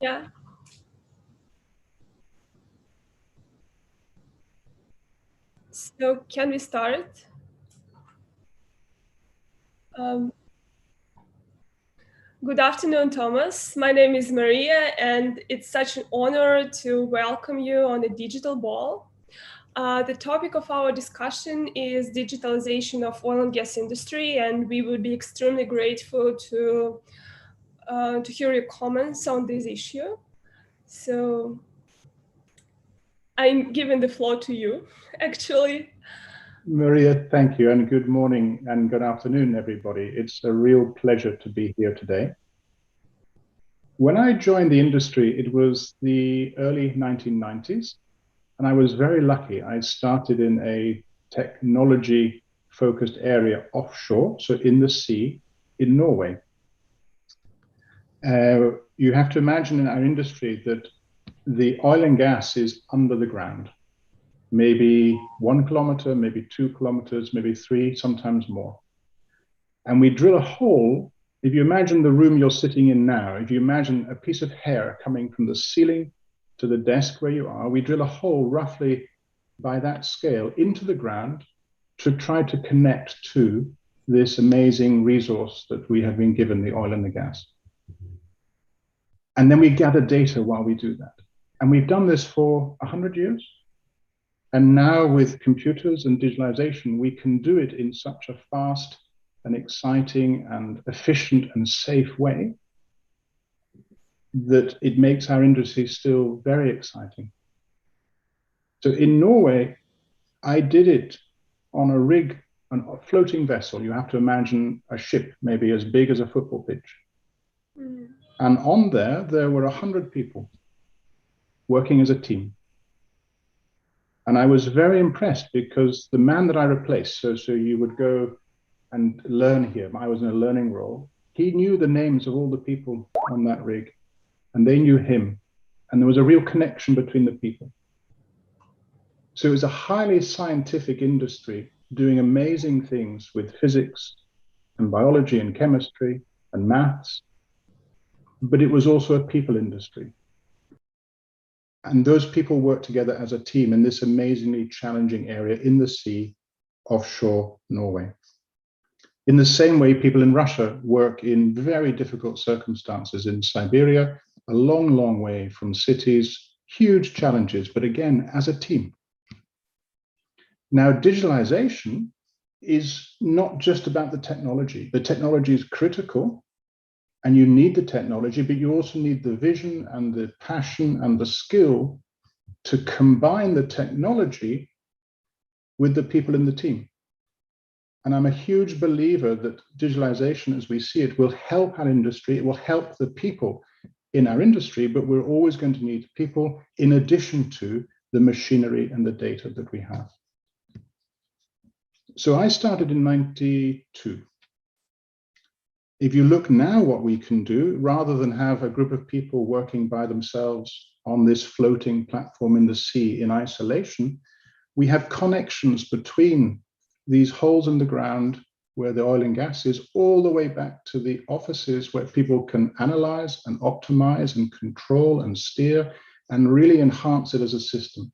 Yeah. So can we start? Um, Good afternoon, Thomas. My name is Maria, and it's such an honor to welcome you on the Digital Ball. The topic of our discussion is digitalization of oil and gas industry, and we would be extremely grateful to hear your comments on this issue. So I'm giving the floor to you, actually. Maria, thank you, and good morning and good afternoon, everybody. It's a real pleasure to be here today. When I joined the industry, it was the early 1990s, and I was very lucky. I started in a technology-focused area offshore, so in the sea, in Norway. You have to imagine in our industry that the oil and gas is under the ground. Maybe 1 kilometer, maybe 2 kilometers, maybe 3, sometimes more. And we drill a hole. If you imagine the room you're sitting in now, if you imagine a piece of hair coming from the ceiling to the desk where you are, we drill a hole roughly by that scale into the ground to try to connect to this amazing resource that we have been given, the oil and the gas. And then we gather data while we do that. And we've done this for 100 years. And now with computers and digitalization, we can do it in such a fast and exciting and efficient and safe way that it makes our industry still very exciting. So in Norway, I did it on a rig, a floating vessel. You have to imagine a ship maybe as big as a football pitch. Mm. And on there were 100 people working as a team. And I was very impressed because the man that I replaced, so you would go and learn here, I was in a learning role, he knew the names of all the people on that rig, and they knew him. And there was a real connection between the people. So it was a highly scientific industry doing amazing things with physics and biology and chemistry and maths, but it was also a people industry. And those people work together as a team in this amazingly challenging area in the sea offshore Norway. In the same way, people in Russia work in very difficult circumstances in Siberia, a long, long way from cities, huge challenges, but again, as a team. Now, digitalization is not just about the technology. The technology is critical, and you need the technology, but you also need the vision and the passion and the skill to combine the technology with the people in the team. And I'm a huge believer that digitalization, as we see it, will help our industry. It will help the people in our industry, but we're always going to need people in addition to the machinery and the data that we have. So I started in 92. If you look now what we can do, rather than have a group of people working by themselves on this floating platform in the sea in isolation, we have connections between these holes in the ground where the oil and gas is, all the way back to the offices where people can analyze and optimize and control and steer and really enhance it as a system.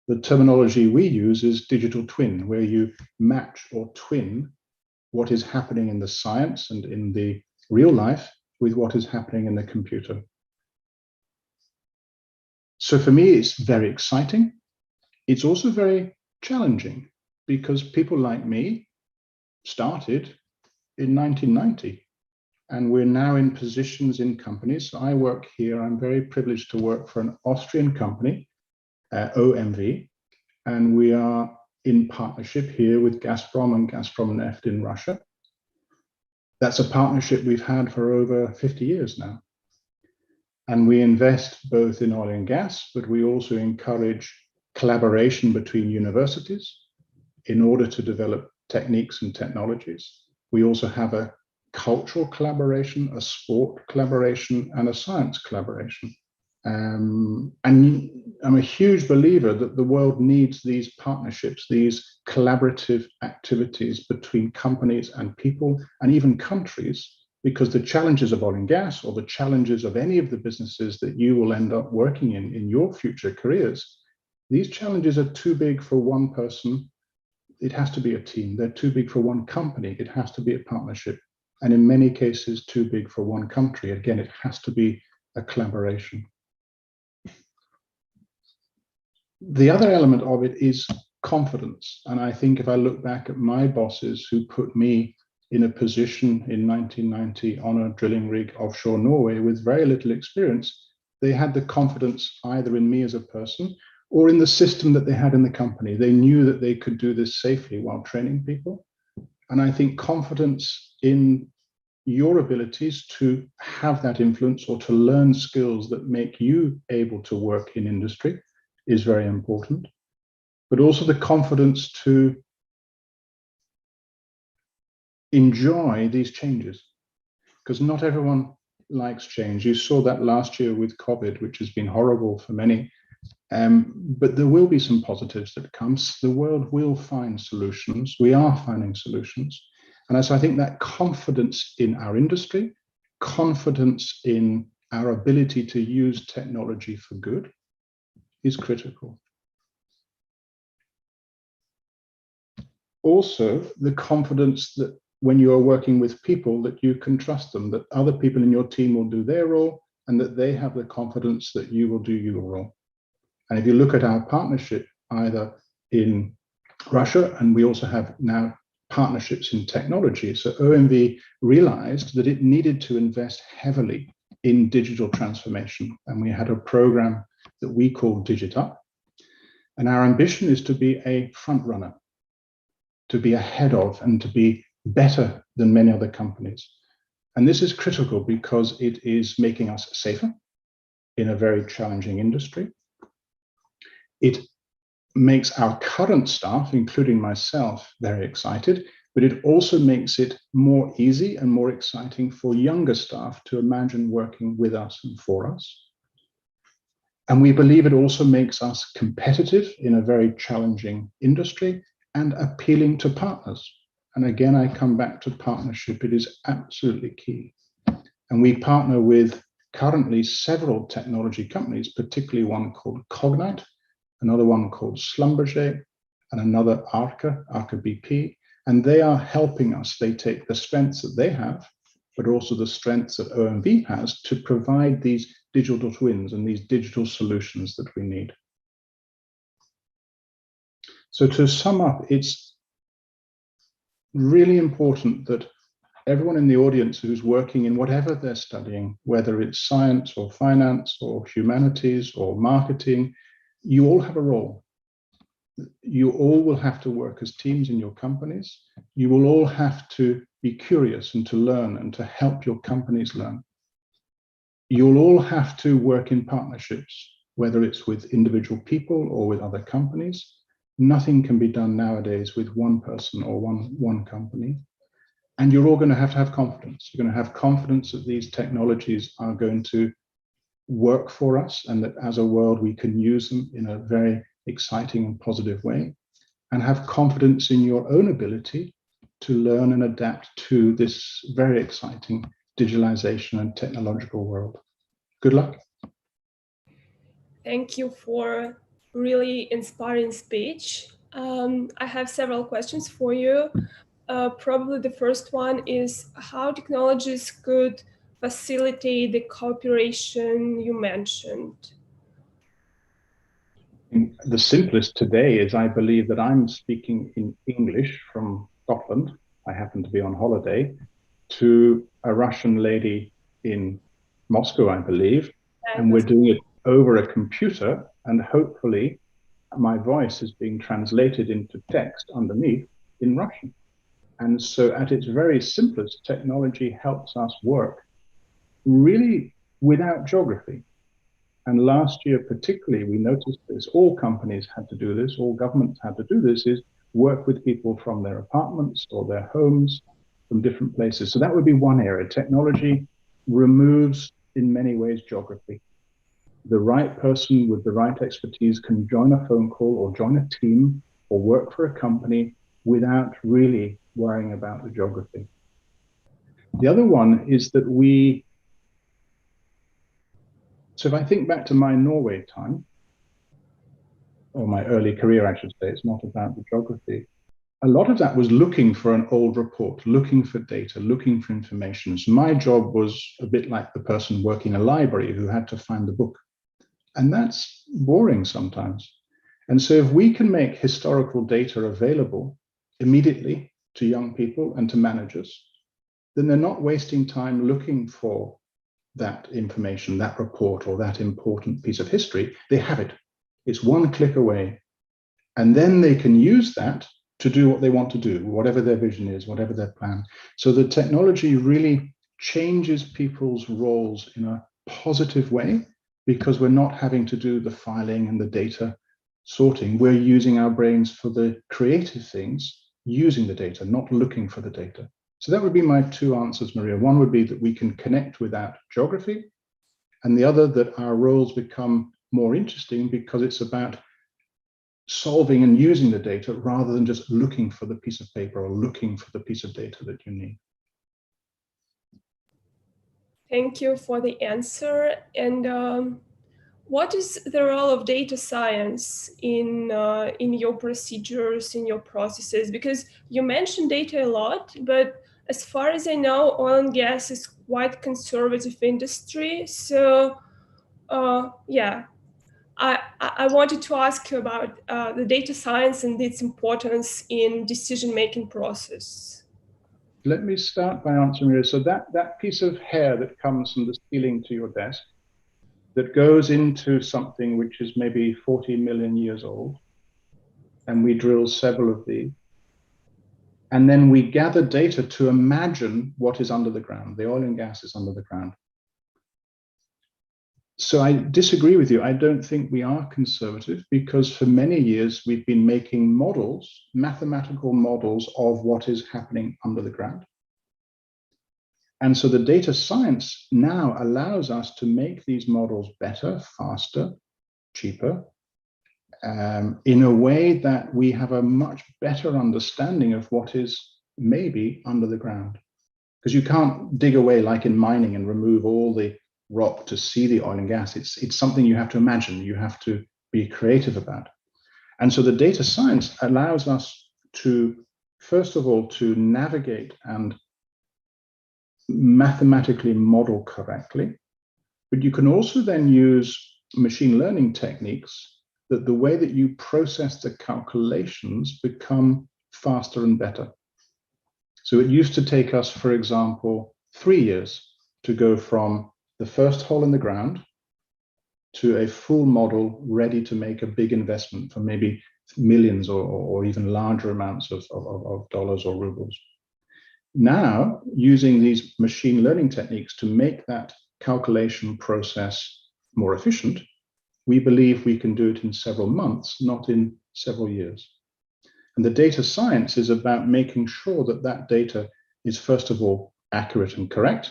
The terminology we use is digital twin, where you match or twin what is happening in the science and in the real life with what is happening in the computer. So for me, it's very exciting. It's also very challenging because people like me started in 1990 and we're now in positions in companies. So I work here, I'm very privileged to work for an Austrian company, OMV, and we are in partnership here with Gazprom and Gazprom Neft in Russia. That's a partnership we've had for over 50 years now. And we invest both in oil and gas, but we also encourage collaboration between universities in order to develop techniques and technologies. We also have a cultural collaboration, a sport collaboration, and a science collaboration. And I'm a huge believer that the world needs these partnerships, these collaborative activities between companies and people and even countries because the challenges of oil and gas, or the challenges of any of the businesses that you will end up working in your future careers, these challenges are too big for one person. It has to be a team. They're too big for one company. It has to be a partnership. And in many cases, too big for one country. Again, it has to be a collaboration. The other element of it is confidence. And I think if I look back at my bosses who put me in a position in 1990 on a drilling rig offshore Norway with very little experience, they had the confidence either in me as a person or in the system that they had in the company. They knew that they could do this safely while training people. And I think confidence in your abilities to have that influence or to learn skills that make you able to work in industry is very important. But also the confidence to enjoy these changes, because not everyone likes change. You saw that last year with COVID, which has been horrible for many. But there will be some positives that comes. The world will find solutions. We are finding solutions. And so I think that confidence in our industry, confidence in our ability to use technology for good is critical. Also, the confidence that when you are working with people, that you can trust them, that other people in your team will do their role, and that they have the confidence that you will do your role. And if you look at our partnership, either in Russia, and we also have now partnerships in technology. So OMV realized that it needed to invest heavily in digital transformation. And we had a program that we call DigitUp. And our ambition is to be a front runner, to be ahead of, and to be better than many other companies. And this is critical because it is making us safer in a very challenging industry. It makes our current staff, including myself, very excited, but it also makes it more easy and more exciting for younger staff to imagine working with us and for us. And we believe it also makes us competitive in a very challenging industry and appealing to partners. And again, I come back to partnership. It is absolutely key. And we partner with currently several technology companies, particularly one called Cognite, another one called Schlumberger, and another Arca BP. And they are helping us. They take the strengths that they have, but also the strengths that OMV has to provide these digital twins and these digital solutions that we need. So to sum up, it's really important that everyone in the audience who's working in whatever they're studying, whether it's science or finance or humanities or marketing, you all have a role. You all will have to work as teams in your companies. You will all have to be curious and to learn and to help your companies learn. You'll all have to work in partnerships, whether it's with individual people or with other companies. Nothing can be done nowadays with one person or one company. And you're all going to have confidence. You're going to have confidence that these technologies are going to work for us and that as a world we can use them in a very exciting and positive way, and have confidence in your own ability to learn and adapt to this very exciting digitalization and technological world. Good luck. Thank you for really inspiring speech. I have several questions for you. Probably the first one is how technologies could facilitate the cooperation you mentioned. The simplest today is I believe that I'm speaking in English from Scotland. I happen to be on holiday, to a Russian lady in Moscow, I believe, and we're doing it over a computer, and hopefully my voice is being translated into text underneath in Russian. And so at its very simplest, technology helps us work really without geography. And last year, particularly, we noticed this, all companies had to do this, all governments had to do this, is work with people from their apartments or their homes, from different places. So that would be one area. Technology removes, in many ways, geography. The right person with the right expertise can join a phone call or join a team or work for a company without really worrying about the geography. The other one is that so if I think back to my Norway time, or my early career, I should say, it's not about the geography. A lot of that was looking for an old report, looking for data, looking for information. So my job was a bit like the person working a library who had to find the book. And that's boring sometimes. And so if we can make historical data available immediately to young people and to managers, then they're not wasting time looking for that information, that report, or that important piece of history. They have it. It's one click away. And then they can use that to do what they want to do, whatever their vision is, whatever their plan. So the technology really changes people's roles in a positive way, because we're not having to do the filing and the data sorting. We're using our brains for the creative things, using the data, not looking for the data. So that would be my two answers, Maria. One would be that we can connect without geography, and the other that our roles become more interesting because it's about solving and using the data rather than just looking for the piece of paper or looking for the piece of data that you need. Thank you for the answer. And what is the role of data science in your procedures, in your processes? Because you mentioned data a lot, but as far as I know, oil and gas is quite conservative industry. So yeah, I wanted to ask you about the data science and its importance in decision-making process. Let me start by answering you. So that piece of hair that comes from the ceiling to your desk, that goes into something which is maybe 40 million years old, and we drill several of these, and then we gather data to imagine what is under the ground. The oil and gas is under the ground. So I disagree with you. I don't think we are conservative, because for many years we've been making models, mathematical models of what is happening under the ground. And so the data science now allows us to make these models better, faster, cheaper, in a way that we have a much better understanding of what is maybe under the ground. Because you can't dig away like in mining and remove all the rock to see the oil and gas. It's something you have to imagine, you have to be creative about. And so the data science allows us to, first of all, to navigate and mathematically model correctly. But you can also then use machine learning techniques that the way that you process the calculations become faster and better. So it used to take us, for example, 3 years to go from the first hole in the ground to a full model ready to make a big investment for maybe millions or even larger amounts of dollars or rubles. Now, using these machine learning techniques to make that calculation process more efficient, we believe we can do it in several months, not in several years. And the data science is about making sure that that data is, first of all, accurate and correct,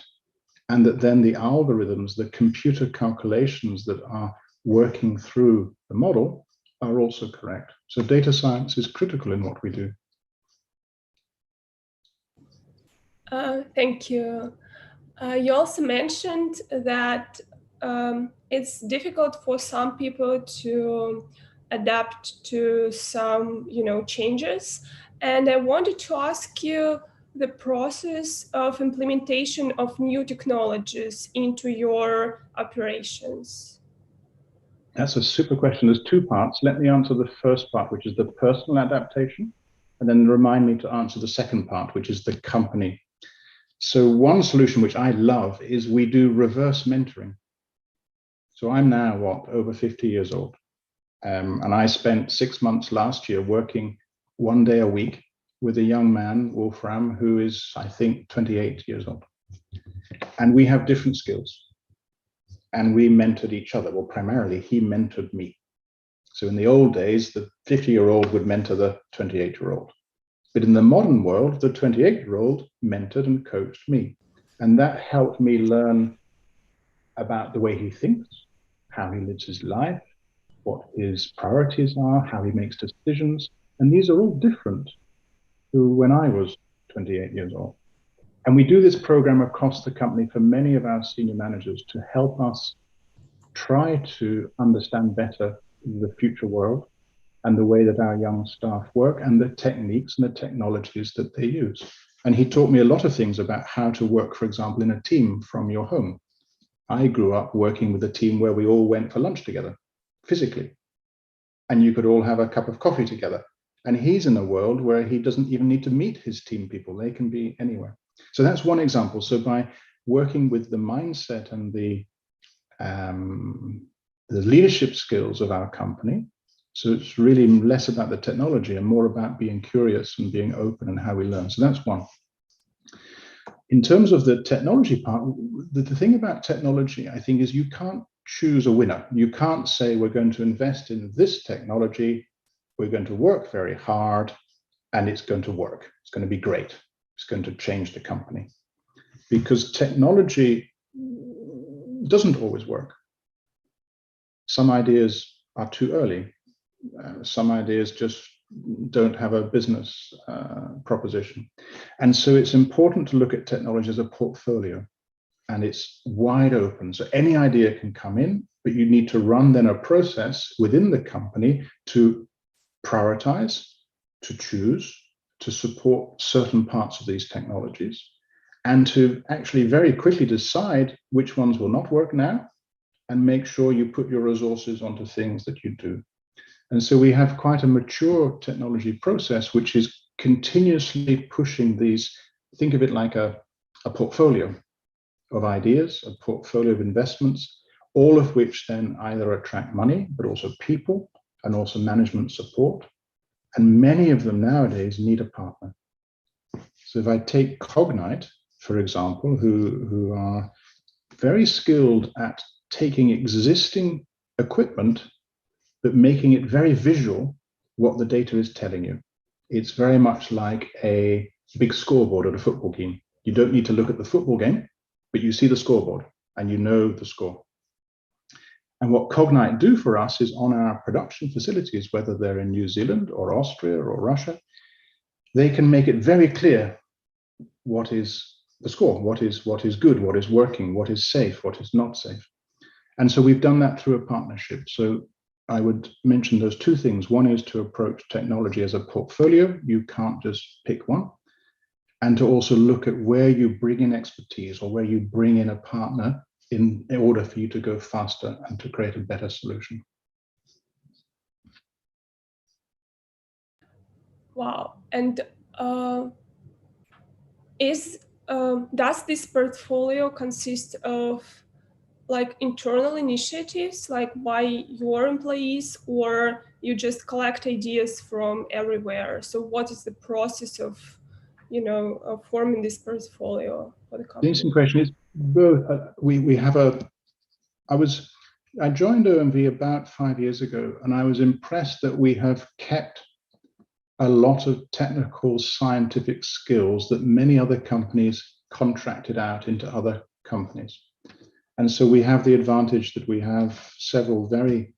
and that then the algorithms, the computer calculations that are working through the model are also correct. So data science is critical in what we do. Thank you. You also mentioned that it's difficult for some people to adapt to some, changes. And I wanted to ask you the process of implementation of new technologies into your operations. That's a super question. There's two parts. Let me answer the first part, which is the personal adaptation, and then remind me to answer the second part, which is the company. So one solution which I love is we do reverse mentoring. So I'm now, over 50 years old. And I spent 6 months last year working 1 day a week with a young man, Wolfram, who is, I think, 28 years old. And we have different skills. And we mentored each other. Well, primarily, he mentored me. So in the old days, the 50-year-old would mentor the 28-year-old. But in the modern world, the 28-year-old mentored and coached me. And that helped me learn about the way he thinks, how he lives his life, what his priorities are, how he makes decisions. And these are all different to when I was 28 years old. And we do this program across the company for many of our senior managers to help us try to understand better the future world and the way that our young staff work and the techniques and the technologies that they use. And he taught me a lot of things about how to work, for example, in a team from your home. I grew up working with a team where we all went for lunch together, physically, and you could all have a cup of coffee together. And he's in a world where he doesn't even need to meet his team people. They can be anywhere. So that's one example. So by working with the mindset and the leadership skills of our company, so it's really less about the technology and more about being curious and being open and how we learn. So that's one. In terms of the technology part, the thing about technology, I think, is you can't choose a winner. You can't say we're going to invest in this technology, we're going to work very hard, and it's going to work. It's going to be great. It's going to change the company. Because technology doesn't always work. Some ideas are too early. Some ideas just don't have a business proposition. And so it's important to look at technology as a portfolio, and it's wide open. So any idea can come in, but you need to run then a process within the company to prioritize, to choose, to support certain parts of these technologies, and to actually very quickly decide which ones will not work now, and make sure you put your resources onto things that you do. And so we have quite a mature technology process, which is continuously pushing these, think of it like a portfolio of ideas, a portfolio of investments, all of which then either attract money, but also people, and also management support. And many of them nowadays need a partner. So if I take Cognite, for example, who are very skilled at taking existing equipment but making it very visual what the data is telling you. It's very much like a big scoreboard at a football game. You don't need to look at the football game, but you see the scoreboard and you know the score. And what Cognite do for us is on our production facilities, whether they're in New Zealand or Austria or Russia, they can make it very clear what is the score, what is good, what is working, what is safe, what is not safe. And so we've done that through a partnership. So I would mention those two things. One is to approach technology as a portfolio. You can't just pick one. And to also look at where you bring in expertise or where you bring in a partner in order for you to go faster and to create a better solution. Wow. And does this portfolio consist of like internal initiatives, like by your employees, or you just collect ideas from everywhere? So what is the process of, forming this portfolio for the company? The interesting question is both. I joined OMV about 5 years ago, and I was impressed that we have kept a lot of technical scientific skills that many other companies contracted out into other companies. And so we have the advantage that we have several very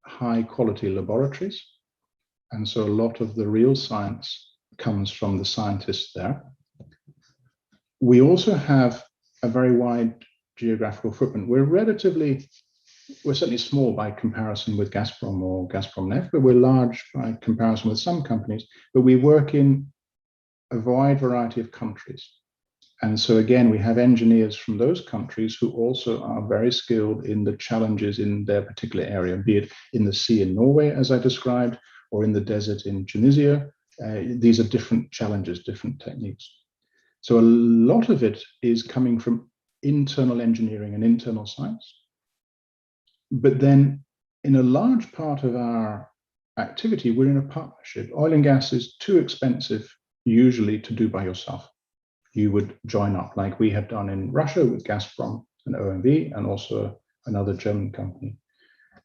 high quality laboratories. And so a lot of the real science comes from the scientists there. We also have a very wide geographical footprint. We're certainly small by comparison with Gazprom or Gazprom Neft, but we're large by comparison with some companies, but we work in a wide variety of countries. And so again, we have engineers from those countries who also are very skilled in the challenges in their particular area, be it in the sea in Norway, as I described, or in the desert in Tunisia. These are different challenges, different techniques. So a lot of it is coming from internal engineering and internal science. But then in a large part of our activity, we're in a partnership. Oil and gas is too expensive usually to do by yourself. You would join up like we have done in Russia with Gazprom and OMV and also another German company.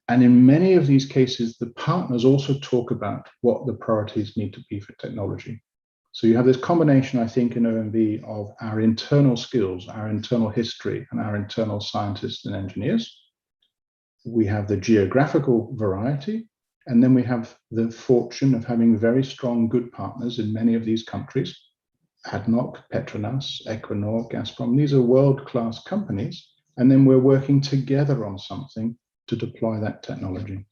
And in many of these cases, the partners also talk about what the priorities need to be for technology. So you have this combination, I think, in OMV of our internal skills, our internal history, and our internal scientists and engineers. We have the geographical variety, and then we have the fortune of having very strong, good partners in many of these countries ADNOC, Petronas, Equinor, Gazprom. These are world-class companies, and then we're working together on something to deploy that technology.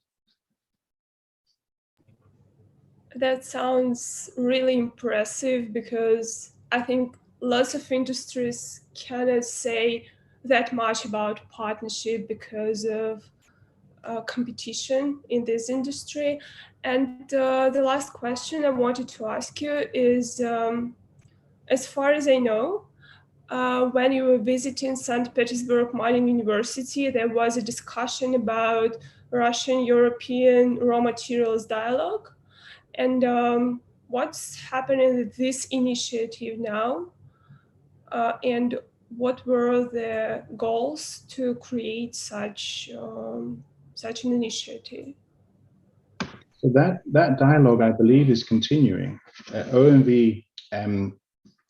That sounds really impressive, because I think lots of industries cannot say that much about partnership because of competition in this industry. And the last question I wanted to ask you is, as far as I know, when you were visiting St. Petersburg Mining University, there was a discussion about Russian-European raw materials dialogue. And what's happening with this initiative now? And what were the goals to create such an initiative? So that dialogue, I believe, is continuing. OMV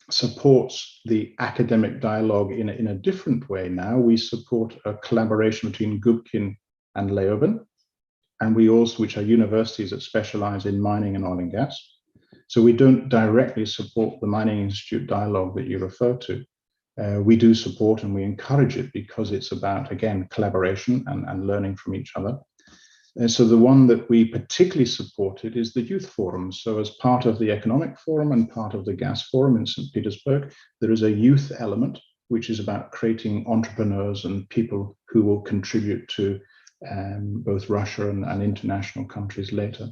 supports the academic dialogue in a different way now. We support a collaboration between Gubkin and Leoben, and we also, which are universities that specialize in mining and oil and gas. So we don't directly support the Mining Institute dialogue that you refer to. We do support and we encourage it because it's about, again, collaboration and learning from each other. And so the one that we particularly supported is the youth forum. So as part of the economic forum and part of the gas forum in St. Petersburg, there is a youth element, which is about creating entrepreneurs and people who will contribute to both Russia and international countries later.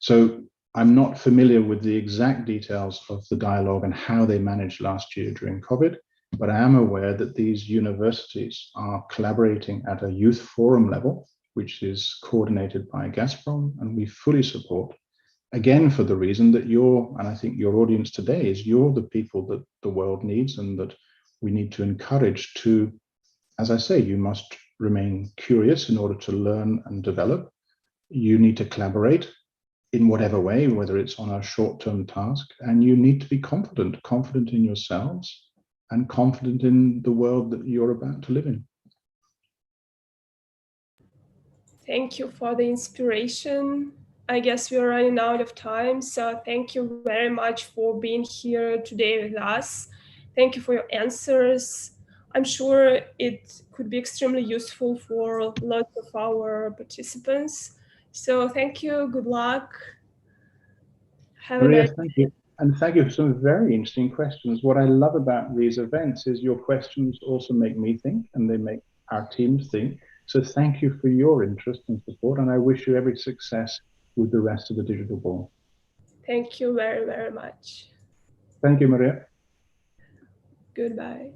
So I'm not familiar with the exact details of the dialogue and how they managed last year during COVID, but I am aware that these universities are collaborating at a youth forum level, which is coordinated by Gazprom, and we fully support, again, for the reason that and I think your audience today is, you're the people that the world needs and that we need to encourage to, as I say, you must remain curious in order to learn and develop. You need to collaborate in whatever way, whether it's on a short-term task, and you need to be confident in yourselves and confident in the world that you're about to live in. Thank you for the inspiration. I guess we're running out of time, so thank you very much for being here today with us. Thank you for your answers. I'm sure it could be extremely useful for lots of our participants. So thank you, good luck. Have a Maria, nice thank you. And thank you for some very interesting questions. What I love about these events is your questions also make me think, and they make our teams think. So thank you for your interest and support, and I wish you every success with the rest of the digital ball. Thank you very, very much. Thank you, Maria. Goodbye.